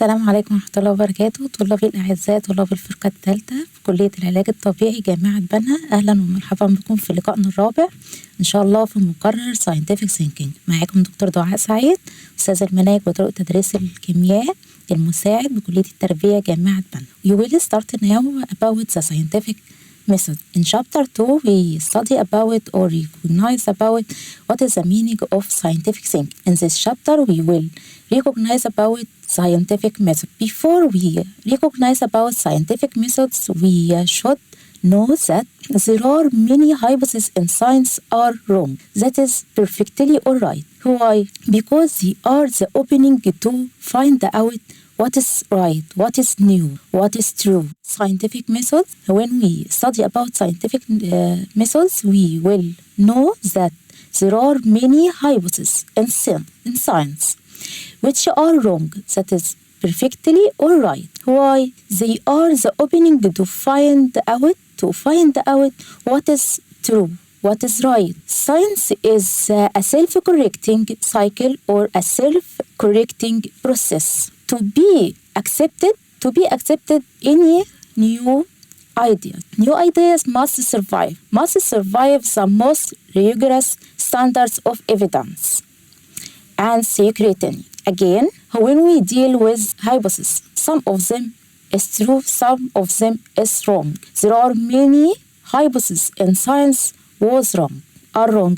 السلام عليكم ورحمة الله وبركاته. طلابي الأعزاء طلاب الفرقة الثالثة في كلية العلاج الطبيعي جامعة بنها، أهلا ومرحبا بكم في لقائنا الرابع إن شاء الله في مقرر Scientific Thinking. معاكم دكتور دعاء سعيد، أستاذ المناهج وطرق تدريس الكيمياء المساعد بكلية التربية جامعة بنها. You will start now about the scientific method. In chapter 2 we study about or recognize about what is the meaning of scientific thinking. In this chapter we will recognize about scientific method. Before we recognize about scientific methods, we should know that there are many hypotheses in science are wrong. That is perfectly alright. Why? Because they are the opening to find out what is right, what is new, what is true. Scientific methods, when we study about scientific methods, we will know that there are many hypotheses in science which are wrong. That is perfectly alright. Why? They are the opening to find out what is true, what is right. Science is a self-correcting cycle or a self-correcting process. To be accepted any new idea. New ideas must survive the most rigorous standards of evidence and scrutiny. Again, when we deal with hypotheses, some of them is true, some of them is wrong. There are many hypotheses in science are wrong.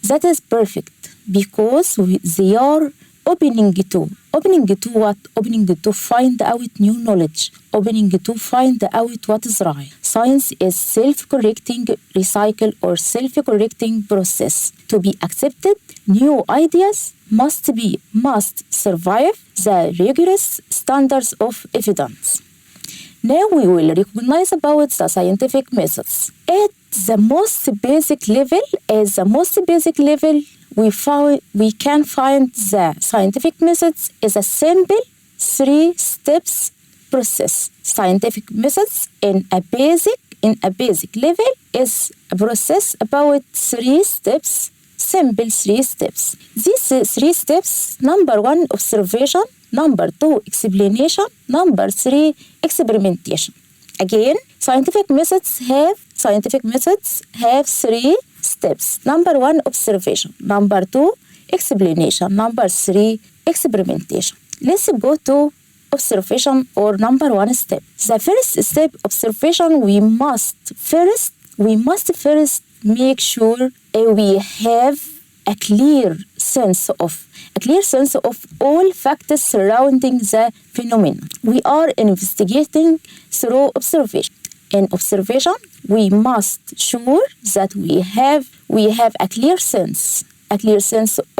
That is perfect because they are opening to what? Opening to find out new knowledge, opening to find out what is right. Science is self-correcting recycle or self-correcting process. To be accepted, new ideas must survive the rigorous standards of evidence. Now we will recognize about the scientific methods. At the most basic level, we can find the scientific methods is a simple 3 steps process. Scientific methods in a basic level is a process about 3 steps, simple 3 steps. These 3 steps: number 1, observation; number 2, explanation; number 3, experimentation. Again, scientific methods have 3 steps. Number 1, observation; number 2, explanation; number 3, experimentation. Let's go to observation or number 1 step. The first step, observation, we must first make sure we have a clear sense of all factors surrounding the phenomenon we are investigating through observation. In observation, we must sure that we have a clear sense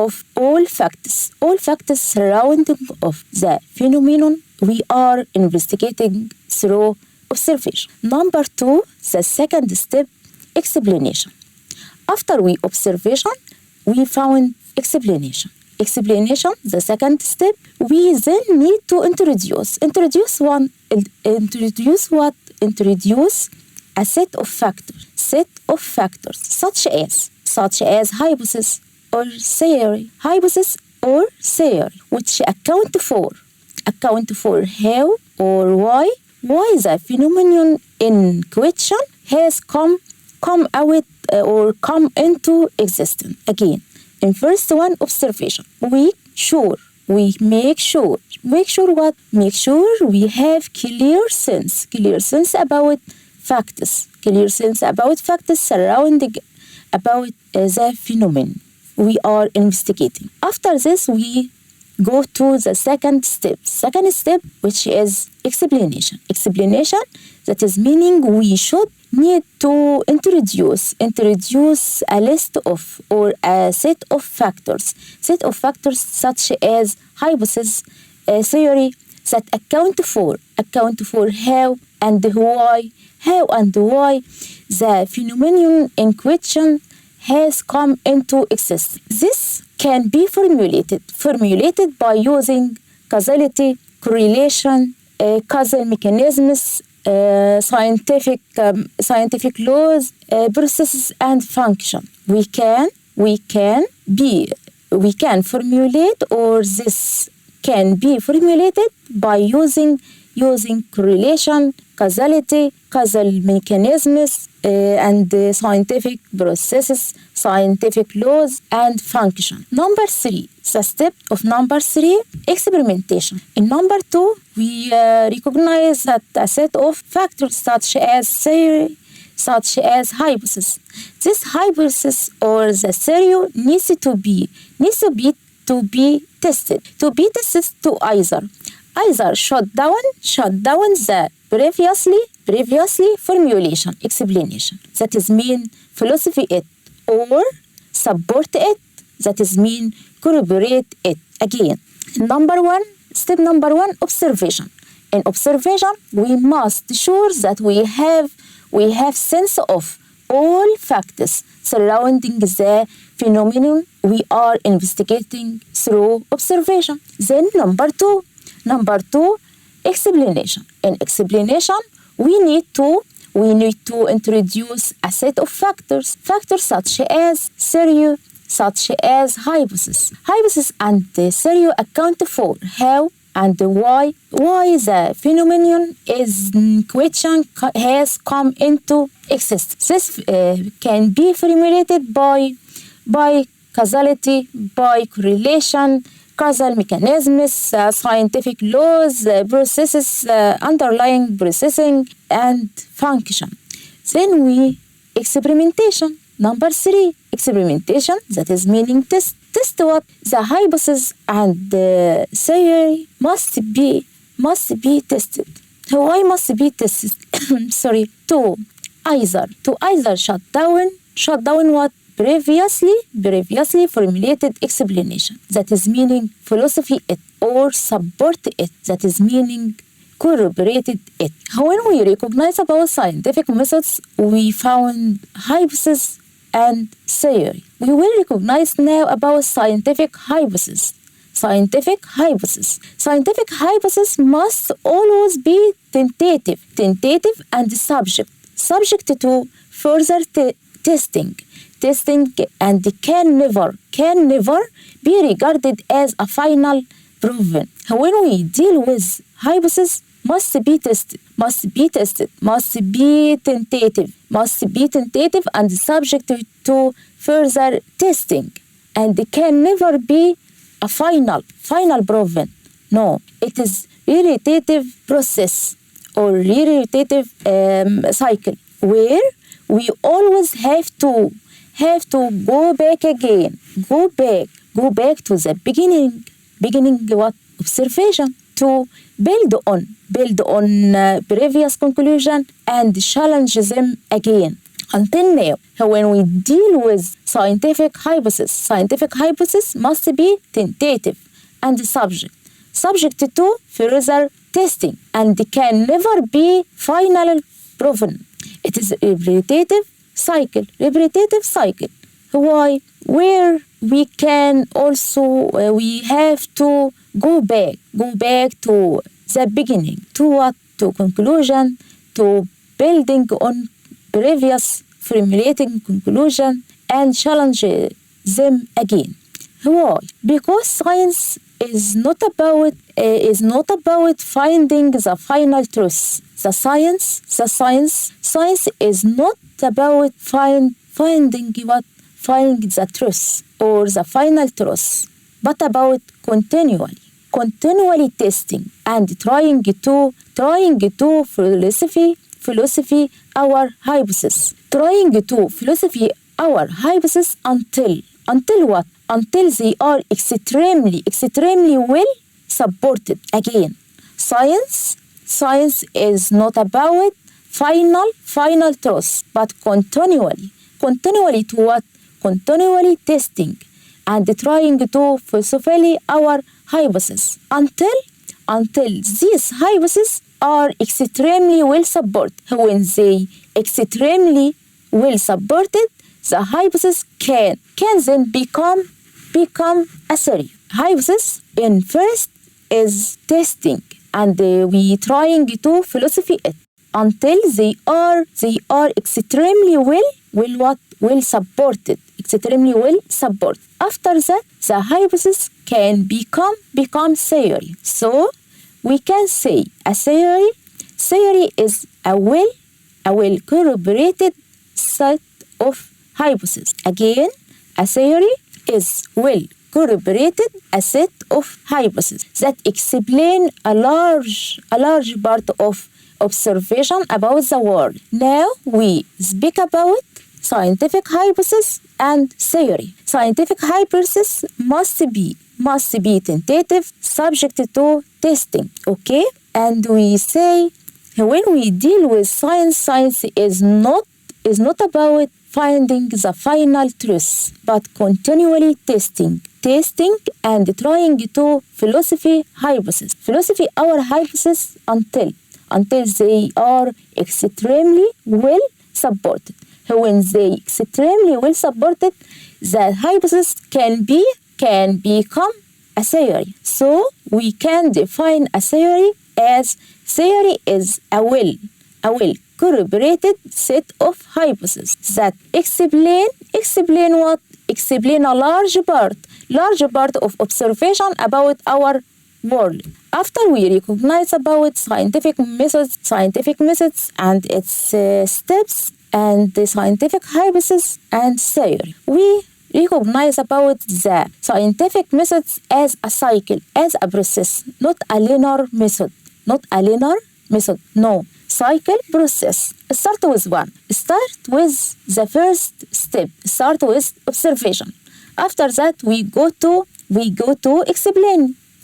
of all factors surrounding of the phenomenon we are investigating through observation. Number 2, the second step, explanation. After we observation, we found explanation. The second step, we then need to introduce a set of factors such as hypothesis or theory, which account for how or why the phenomenon in question has come into existence. Again, in first one, observation, we make sure we have clear sense about facts surrounding about the phenomenon we are investigating. After this, we go to the second step, which is explanation. That is meaning we should need to introduce a list of or a set of factors such as hypothesis, theory that account for how and why the phenomenon in question has come into existence. This can be formulated by using causality, correlation, causal mechanisms, scientific laws, processes and function. We can formulate, or this can be formulated by using correlation, causality, causal mechanisms, and scientific processes, scientific laws, and function. Number 3, the step of number 3, experimentation. In number 2, we recognize that a set of factors such as theory, such as hypothesis. This hypothesis or the theory needs to be tested. To be tested to either shut down the previously formulation, explanation, that is mean philosophy it, or support it, that is mean corroborate it. Again, step number 1, observation. In observation, we must sure that we have sense of all factors surrounding the phenomenon we are investigating through observation. Then number two, explanation. In explanation, we need to introduce a set of factors such as theory, such as hypothesis and the theory account for how and why the phenomenon is in question has come into existence. This can be formulated by causality, by correlation, causal mechanisms, scientific laws, processes, underlying processing, and function. Then experimentation. Number 3, experimentation, that is meaning test what the hypothesis and the theory must be tested. Why must be tested? Sorry, to either shut down what previously formulated explanation, that is meaning philosophy it, or support it, that is meaning corroborated it. When we recognize about scientific methods, we found hypothesis and theory. We will recognize now about scientific hypothesis. Scientific hypothesis must always be tentative and subject to further testing, and can never be regarded as a final proven. When we deal with hypothesis, must be tentative and subject to further testing, and can never be a final proven. No, it is repetitive process or repetitive cycle where we always have to go back again, go back to the beginning what observation, to build on previous conclusion and challenge them again. Until now, when we deal with scientific hypothesis must be tentative and subject to further testing, and can never be final proven. It is a repetitive cycle. Why? Where we can also we have to go back to the beginning, to what? To conclusion, to building on previous formulating conclusion and challenge them again. Why? Because science is not about finding the final truth. The science is not about finding the truth or the final truth, but about continually testing and trying to philosophy our hypothesis. Until what? Until they are extremely well supported. Again, science is not about final truth, but continually to what? Continually testing and trying to philosophy our hypothesis until these hypotheses are extremely well supported. When they extremely well supported, the hypothesis can then become a theory. Hypothesis in first is testing, and we trying to philosophy it. until they are extremely well supported, extremely well supported. After that, the hypothesis can become theory. So we can say a theory is a well corroborated set of hypotheses. Again, a theory is well corroborated a set of hypotheses that explain a large part of observation about the world. Now we speak about scientific hypothesis and theory. Scientific hypothesis must be tentative, subject to testing. Okay? And we say when we deal with science is not about finding the final truth, but continually testing and trying to philosophy our hypothesis until they are extremely well supported. When they extremely well supported, the hypothesis can become a theory. So we can define a theory as theory is a well corroborated set of hypotheses that explain what? Explain a large part of observation about our world. After we recognize about scientific methods and its steps and the scientific hypothesis and theory, we recognize about the scientific methods as a cycle, as a process, not a linear method. No. Cycle process. Start with the first step. Start with observation. After that, we go to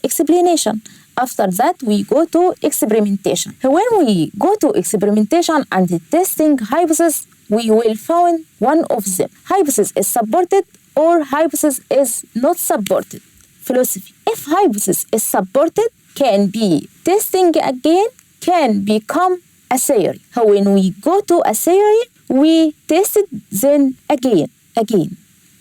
explanation. After that, we go to experimentation. When we go to experimentation and testing hypothesis, we will find one of them. Hypothesis is supported or hypothesis is not supported. Philosophy. If hypothesis is supported, can be testing again, can become a theory. When we go to a theory, we test it then again.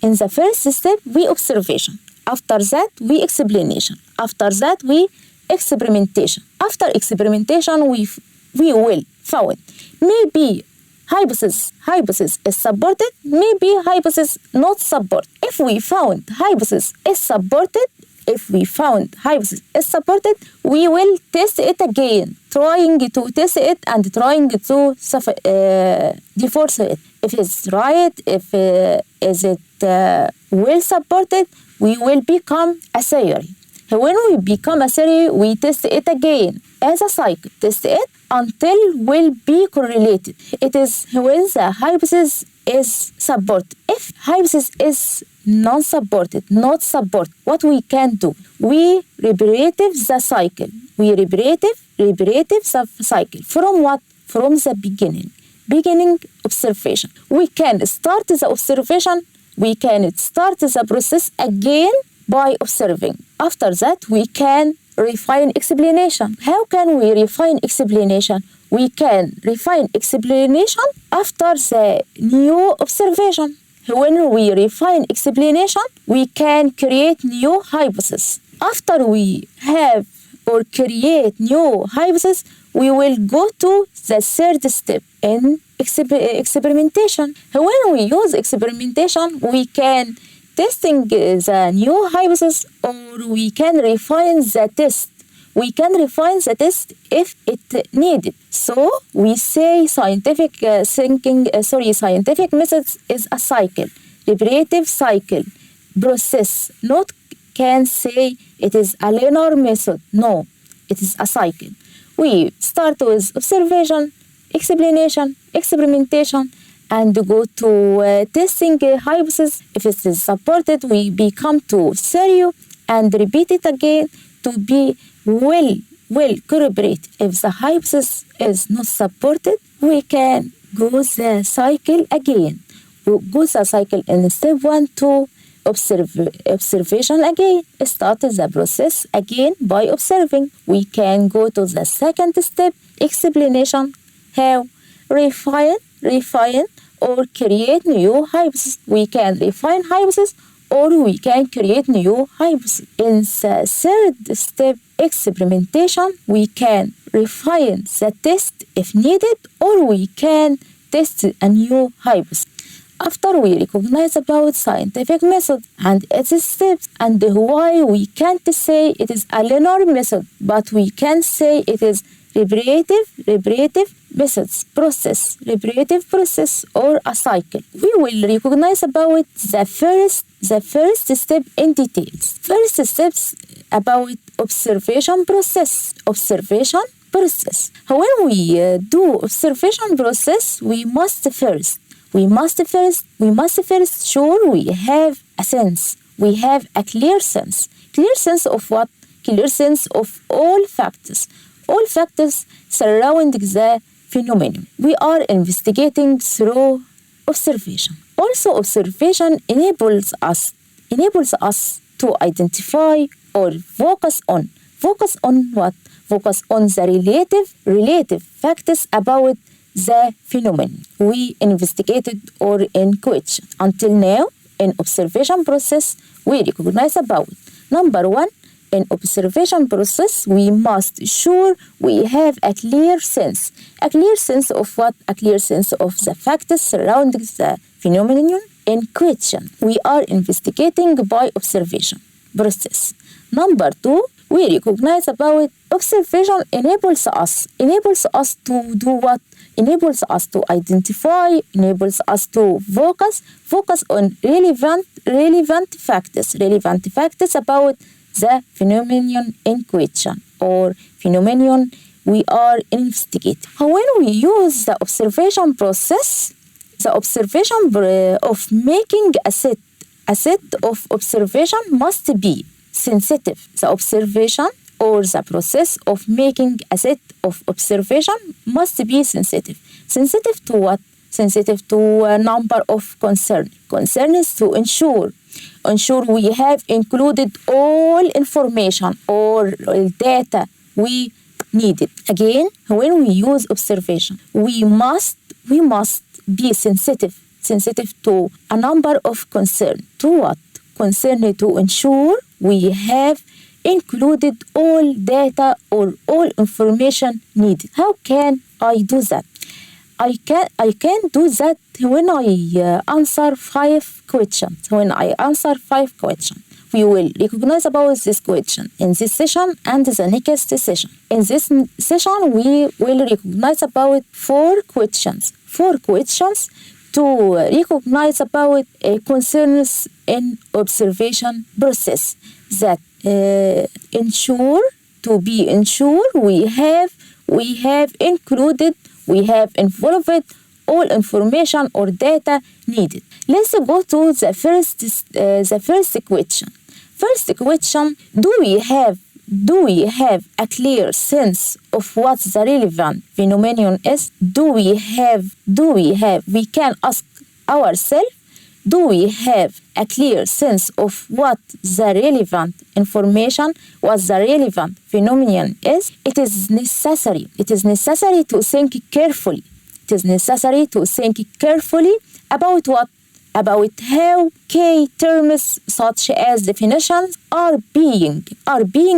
In the first step, we observation. After that, we explanation. After that, we experimentation. After experimentation, we will find maybe hypothesis is supported, maybe hypothesis not supported. If we found hypothesis is supported, we will test it again, trying to test it and trying to enforce it. If it's right, if is it well supported, we will become a theory. When we become a theory, we test it again as a cycle. Test it until will be correlated. It is when the hypothesis is supported. If hypothesis is not supported, what we can do? We repeat the cycle. The cycle. From what? From the beginning observation. We can start the observation. We can start the process again by observing. After that, we can refine explanation. How can we refine explanation? We can refine explanation after the new observation. When we refine explanation, we can create new hypothesis. After we have or create new hypothesis, we will go to the third step in experimentation. When we use experimentation, we can testing the new hypothesis, or we can refine the test. We can refine the test if it needed. So we say scientific methods is a cycle, repetitive cycle, process. Not can say it is a linear method. No, it is a cycle. We start with observation, explanation, experimentation, and go to testing hypothesis. If it is supported, we become to theory and repeat it again to be well corroborate. If the hypothesis is not supported, we can go the cycle again. We go the cycle in step 1 to observation again. Start the process again by observing. We can go to the second step, explanation. How? Refine or create new hypothesis. We can refine hypothesis or we can create new hypotheses. In the third step, experimentation, we can refine the test if needed, or we can test a new hypothesis. After we recognize about scientific method and its steps and why we can't say it is a linear method, but we can say it is repetitive process or a cycle. We will recognize about the first step in details. First steps about observation process. When we do observation process, we must first sure we have a sense. We have a clear sense. Clear sense of what? Clear sense of all factors surrounding the phenomenon we are investigating through observation. Also, observation enables us to identify or focus on what? Focus on the relative factors about the phenomenon we investigated or in question. Until now, in observation process, we recognize about number one. In observation process, we must sure we have a clear sense. A clear sense of what? A clear sense of the factors surrounding the phenomenon in question we are investigating by observation process. Number two, we recognize about observation enables us to do what? Enables us to identify, enables us to focus on relevant factors about the phenomenon in question or phenomenon we are investigating. When we use the observation process, of making a set of observation must be sensitive. The observation or the process of making a set of observation must be sensitive. Sensitive to what? Sensitive to a number of concern. Concern is to ensure we have included all information or data we needed. Again, when we use observation, we must be sensitive to a number of concern. To what? Concern to ensure we have included all data or all information needed. How can I do that? I can do that when I answer 5 questions. When I answer 5 questions, we will recognize about this question in this session and the next session. In this session, we will recognize about 4 questions. 4 questions to recognize about concerns in observation process that ensure we have included, we have involved all information or data needed. Let's go to the first question. First question: Do we have a clear sense of what the relevant phenomenon is? We can ask ourselves, do we have a clear sense of what the relevant information, what the relevant phenomenon is? It is necessary to think carefully. It is necessary to think carefully about what? About how key terms such as definitions are being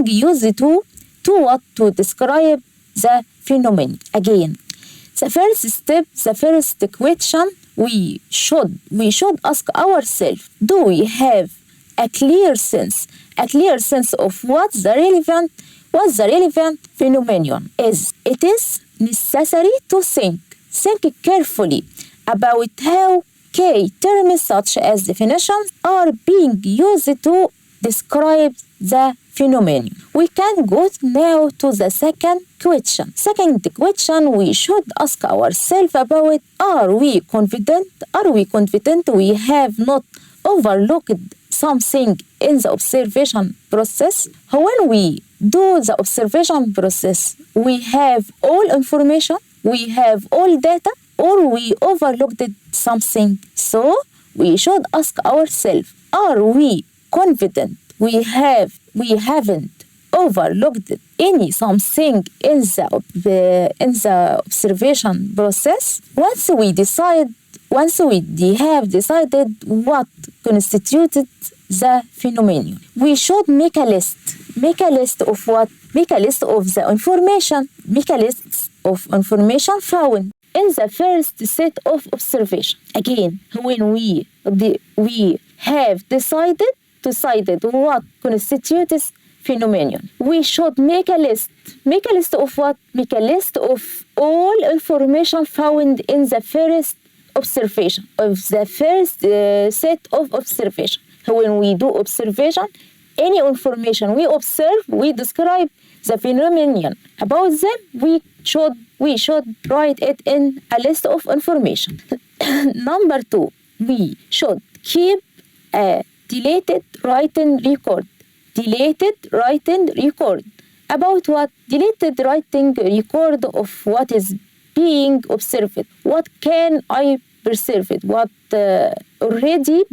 used to what? To describe the phenomenon. Again, the first step, the first question, we should ask ourselves, do we have a clear sense of what the relevant phenomenon is? It is necessary to think carefully about how key terms such as definitions are being used to describe the phenomenon. We can go now to the second question. Second question, we should ask ourselves about, are we confident we have not overlooked something in the observation process? When we do the observation process, we have all information, we have all data, or we overlooked something. So we should ask ourselves, are we confident we haven't overlooked something in the observation process? Once we have decided what constituted the phenomenon. We should make a list. Make a list of what? Make a list of the information. Make a list of information found in the first set of observation. Again, when we have decided what constitutes phenomenon, we should make a list. Make a list of what? Make a list of all information found in the first observation, of the first set of observation. When we do observation, any information we observe, we describe the phenomenon about them, we should write it in a list of information. Number 2, we should keep a deleted written record. Deleted written record. About what? Deleted writing record of what is being observed. What can I perceive it? What already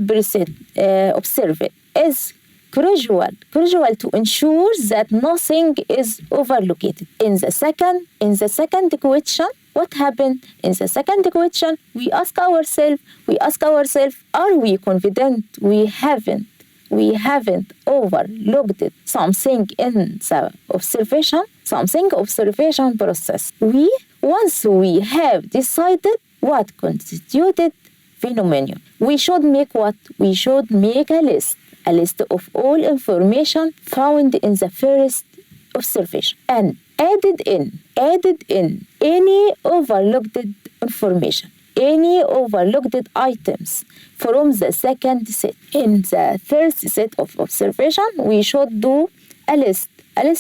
observed is crucial to ensure that nothing is overlooked. In the second question, what happened? In the second question, we ask ourselves, are we confident we haven't overlooked something in the observation process? Once we have decided what constituted phenomenon, we should make what? We should make a list of all information found in the first observation and added in any overlooked information, any overlooked items from the second set. In the first set of observation, we should do a list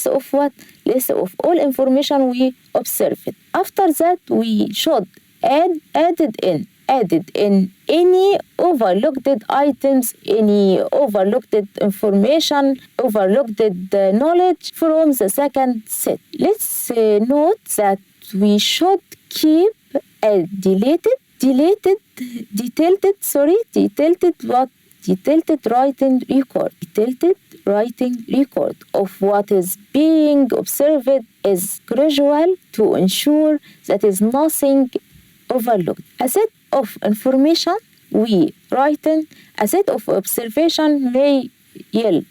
of what? List of all information we observed. After that, we should added in any overlooked items, any overlooked information, overlooked knowledge from the second set. Let's note that we should keep a detailed writing record of what is being observed is crucial to ensure that is nothing overlooked. A set of information we write in, a set of observation may yield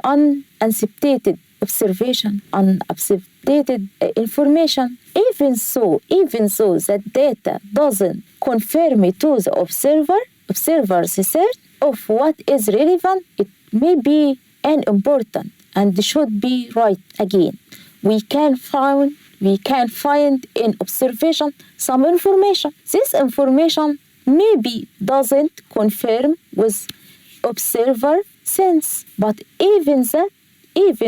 unaccepted observation, unaccepted information. Even so that data doesn't confirm to the observer's search of what is relevant, it may be unimportant and should be right again. We can find in observation some information. This information maybe doesn't confirm with observer sense, but even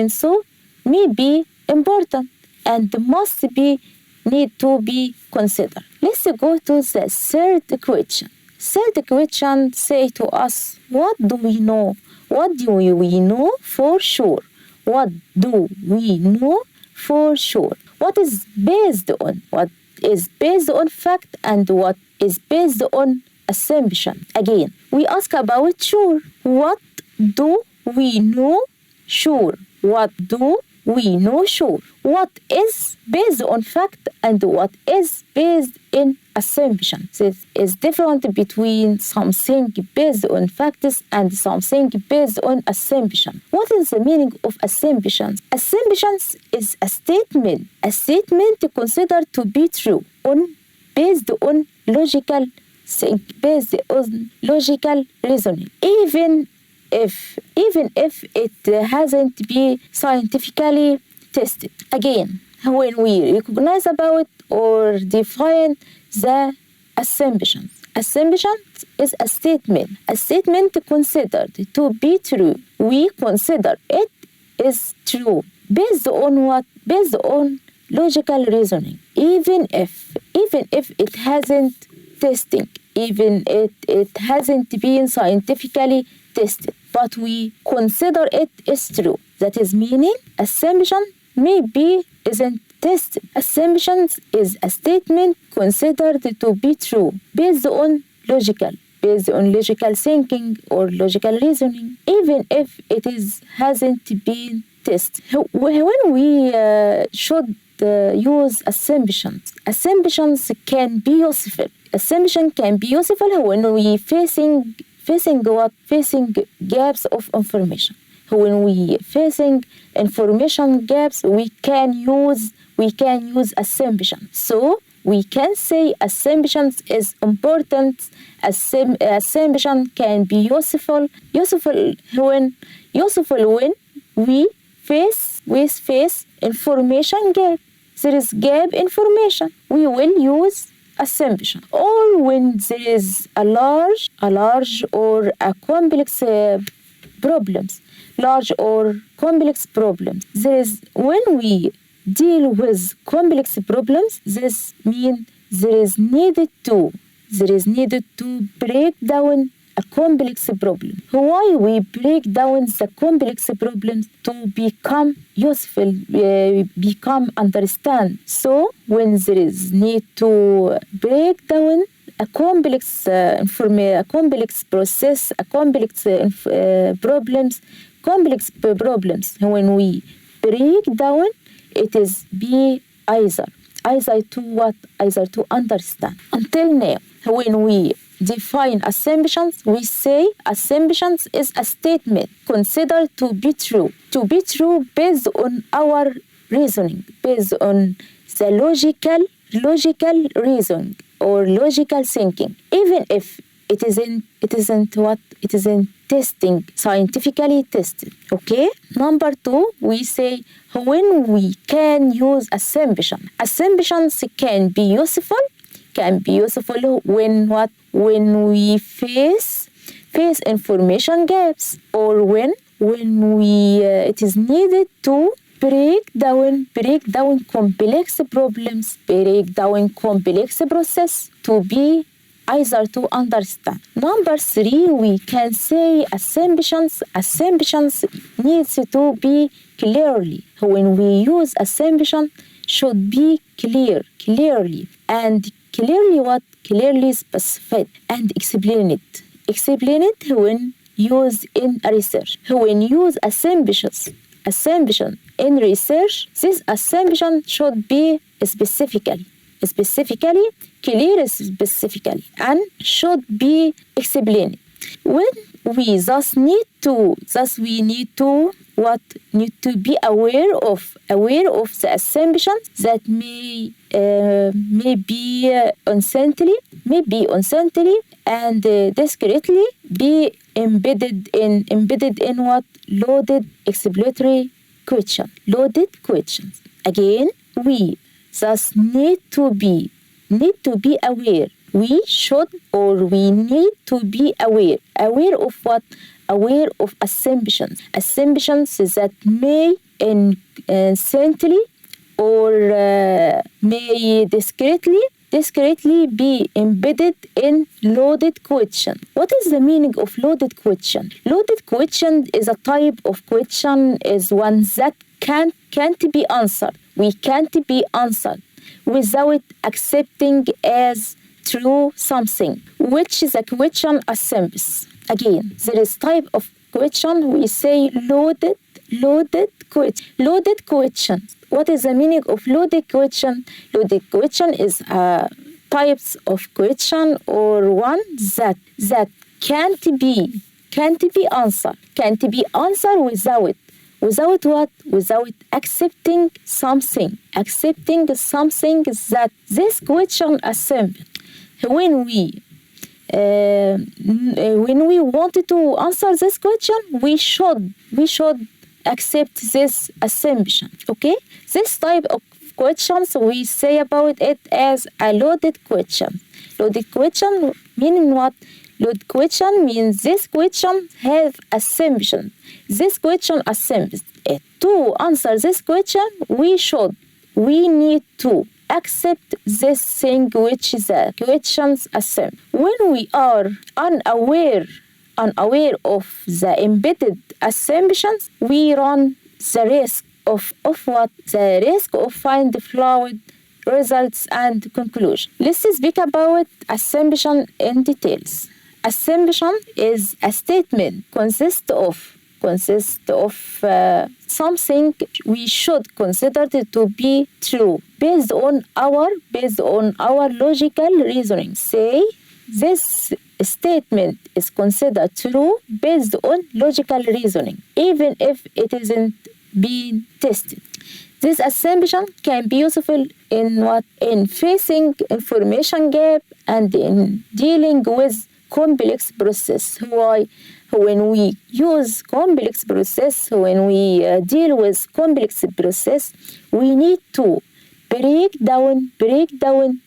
so may be important and must be need to be considered. Let's go to the third question. Third question say to us, what do we know? What do we know for sure? What do we know for sure? What is based on? What is based on fact and what is based on assumption? Again, we ask about sure. What do we know sure? What do we know sure? What is based on fact and what is based in assumption? This is different between something based on facts and something based on assumption. What is the meaning of assumptions? Assumptions is a statement considered to be true based on logical reasoning, even if it hasn't been scientifically tested. Again, when we recognize about or define the assumption is a statement considered to be true. We consider it is true based on what? Based on logical reasoning, even if it hasn't testing, even if it hasn't been scientifically tested, but we consider it is true. That is meaning assumption maybe isn't tested. Assumptions is a statement considered to be true based on logical thinking or logical reasoning, even if it hasn't been tested. When we should use assumptions can be useful. Assumption can be useful when we facing facing what? Facing gaps of information. When we facing information gaps, we can use assumption. So we can say assumptions is important. Assumption can be useful when we face information gap. There is gap information. We will use assumption. Or when there is a large or a complex problems. Large or complex problems. When we deal with complex problems, this means there is needed to break down a complex problem. Why we break down the complex problems? To become useful, become understand. So when there is need to break down a complex process, a complex problems, when we break down, it is be either to what? Either to understand. Until now, when we define assumptions, we say assumptions is a statement considered to be true. To be true based on our reasoning, based on the logical reasoning or logical thinking, even if it isn't testing, scientifically tested. Okay? Number 2, we say when we can use assumption. Assumptions can be useful when what? When we face information gaps, or when we it is needed to break down complex problems, break down complex process to be either to understand. Number 3, we can say assumptions needs to be clearly. When we use assumption, should be clearly and clearly what? Clearly specified and explain it when used in research. When use assumption in research, this assumption should be specifically, clear specifically, and should be explained. When we need to be aware of the assumptions that may be instantly and discretely be embedded in what? Loaded exploratory questions. Again, we thus need to be aware. We should, or we need to be aware of what? Aware of assumptions that may instantly or may discretely be embedded in loaded question. What is the meaning of loaded question? Loaded question is a type of question, is one that can't be answered. We can't be answered without accepting as true something, which is a question assumes. Again, there is type of question, we say loaded question. What is the meaning of loaded question? Loaded question is types of question or one that can't be answered without what? Without accepting something that this question assumes. When we wanted to answer this question, we should accept this assumption. Okay? This type of questions, we say about it as a loaded question. Loaded question meaning what? Loaded question means this question has assumption. This question assumes it. To answer this question, we need to accept this thing which is a question's assume. When we are unaware of the embedded assumptions, we run the risk of what? The risk of find flawed results and conclusion. Let's speak about assumption in details. Assumption is a statement consists of something we should consider to be true based on our logical reasoning. Say statement is considered true based on logical reasoning, even if it isn't being tested. This assumption can be useful in facing information gap and in dealing with complex process. Why? When we use complex process, when we deal with complex process, we need to break down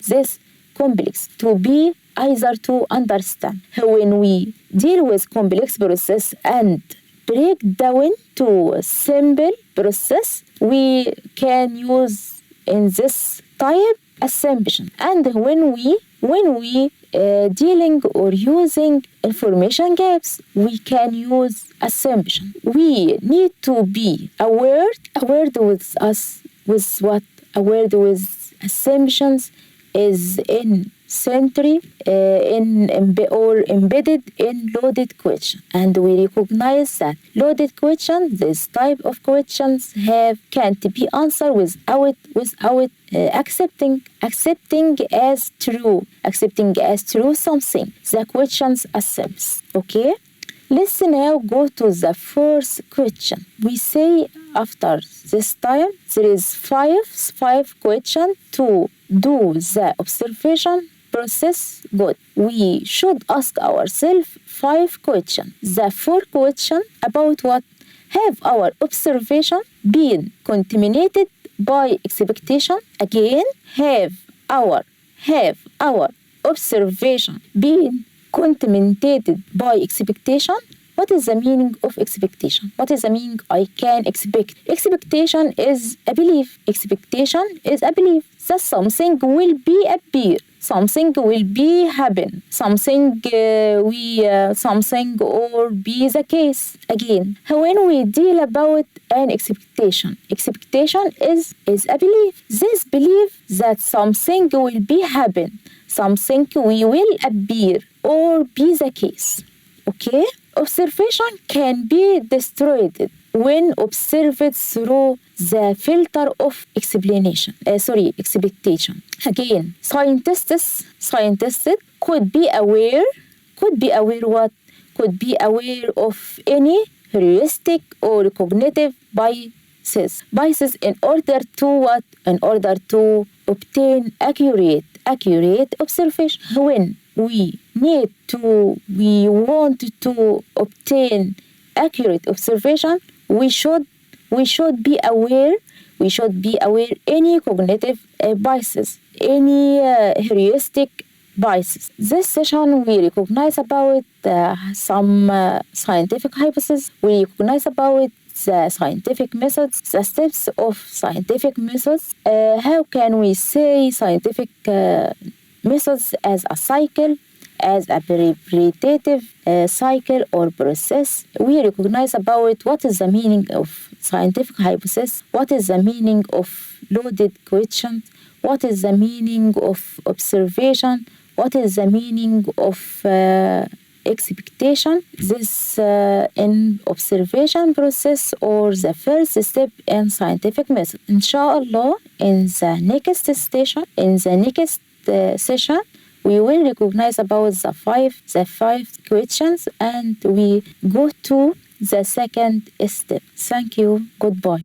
this complex to be easier to understand. When we deal with complex process and break down to simple process, we can use in this type assumption. And when we dealing or using information gaps, we can use assumption. We need to be aware with us with what aware with assumptions is in century or embedded in loaded question, and we recognize that loaded questions, this type of questions, can't be answered without accepting as true something the questions assumes. Okay, let's now go to the first question. We say after this time there is five questions to do the observation process good. We should ask ourselves 5 questions. The 4 questions about what have our observation been contaminated by expectation. Again, have our observation been contaminated by expectation? What is the meaning of expectation? What is the meaning I can expect? Expectation is a belief. Expectation is a belief that something will be appear. Something will be happen. Something or be the case. Again, when we deal about an expectation is a belief. This belief that something will be happen. Something will appear or be the case. Okay? Observation can be destroyed when observed through the filter of expectation. Again, scientists could be aware what? Could be aware of any heuristic or cognitive biases in order to what? In order to obtain accurate observation. When we want to obtain accurate observation, we should be aware any cognitive biases, any heuristic biases. This session we recognize about some scientific hypotheses. We recognize about the scientific methods, the steps of scientific methods. How can we say scientific methods as a cycle, as a repetitive cycle or process? We recognize about what is the meaning of scientific hypothesis, what is the meaning of loaded questions, what is the meaning of observation, what is the meaning of expectation. This in observation process or the first step in scientific method. Inshallah, in the next session, we will recognize about the five questions and we go to the second step. Thank you. Goodbye.